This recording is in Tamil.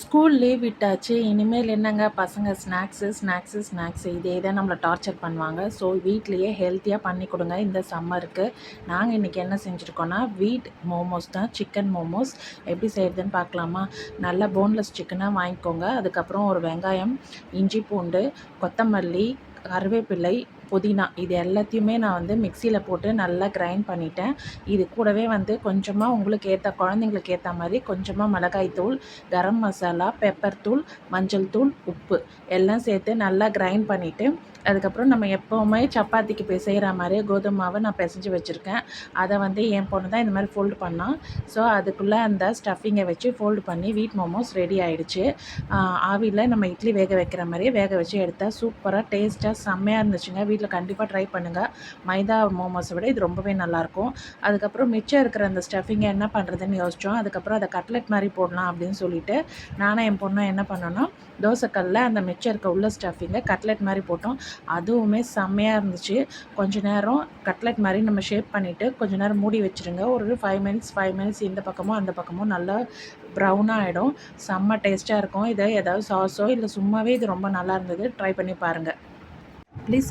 ஸ்கூல் லீவ் விட்டாச்சு. இனிமேல் என்னங்க பசங்க ஸ்நாக்ஸு இதே தான் நம்மள டார்ச்சர் பண்ணுவாங்க. ஸோ வீட்லயே ஹெல்த்தியா பண்ணி கொடுங்க இந்த சம்மருக்கு. நாங்க இன்றைக்கி என்ன செஞ்சுருக்கோன்னா, வீட் மோமோஸ் தான், சிக்கன் மோமோஸ். எப்படி செய்கிறதுன்னு பார்க்கலாமா? நல்லா போன்லெஸ் சிக்கனாக வாங்கிக்கோங்க. அதுக்கப்புறம் ஒரு வெங்காயம், இஞ்சி பூண்டு, கொத்தமல்லி, கருவேப்பிலை, புதினா இது எல்லாத்தையுமே நான் வந்து மிக்சியில் போட்டு நல்லா கிரைண்ட் பண்ணிட்டேன். இது கூடவே வந்து கொஞ்சமாக உங்களுக்கு குழந்தைங்களுக்கு ஏற்ற மாதிரி கொஞ்சமாக மிளகாய்த்தூள், கரம் மசாலா, பெப்பர் தூள், மஞ்சள் தூள், உப்பு எல்லாம் சேர்த்து நல்லா கிரைண்ட் பண்ணிவிட்டு, அதுக்கப்புறம் நம்ம எப்போவுமே சப்பாத்திக்கு செய்கிற மாதிரியே கோதுமை மாவை நான் பிசைஞ்சு வச்சுருக்கேன். அதை வந்து என் பொண்ணு தான் இந்த மாதிரி ஃபோல்டு பண்ணால். ஸோ அதுக்குள்ளே அந்த ஸ்டஃபிங்கை வச்சு ஃபோல்டு பண்ணி வீட் மோமோஸ் ரெடி ஆகிடுச்சு. ஆவியில் நம்ம இட்லி வேக வைக்கிற மாதிரியே வேக வச்சு எடுத்தால் சூப்பராக டேஸ்ட்டாக செம்மையாக இருந்துச்சுங்க. வீட்டில் கண்டிப்பாக ட்ரை பண்ணுங்கள். மைதா மோமோஸை விட இது ரொம்பவே நல்லாயிருக்கும். அதுக்கப்புறம் மிச்சம் இருக்கிற அந்த ஸ்டஃபிங்கை என்ன பண்ணுறதுன்னு யோசித்தோம். அதுக்கப்புறம் அதை கட்லெட் மாதிரி போடலாம் அப்படின்னு சொல்லிட்டு நானும் என் பொண்ணும் என்ன பண்ணோன்னா, தோசைக்கல்லில் அந்த மிச்சம் இருக்க உள்ள ஸ்டஃபிங்கை கட்லெட் மாதிரி போட்டோம். அதுவுமே செம்மையாக இருந்துச்சு. கொஞ்ச நேரம் கட்லெட் மாதிரி நம்ம ஷேப் பண்ணிவிட்டு கொஞ்ச நேரம் மூடி வச்சுருங்க. ஒரு 5 மினிட்ஸ் இந்த பக்கமும் அந்த பக்கமும் நல்லா ப்ரௌனாக ஆகிடும். செம்ம டேஸ்ட்டாக இருக்கும். இதை ஏதாவது சாஸோ இல்லை சும்மாவே இது ரொம்ப நல்லா இருந்தது. ட்ரை பண்ணி பாருங்கள் ப்ளீஸ்.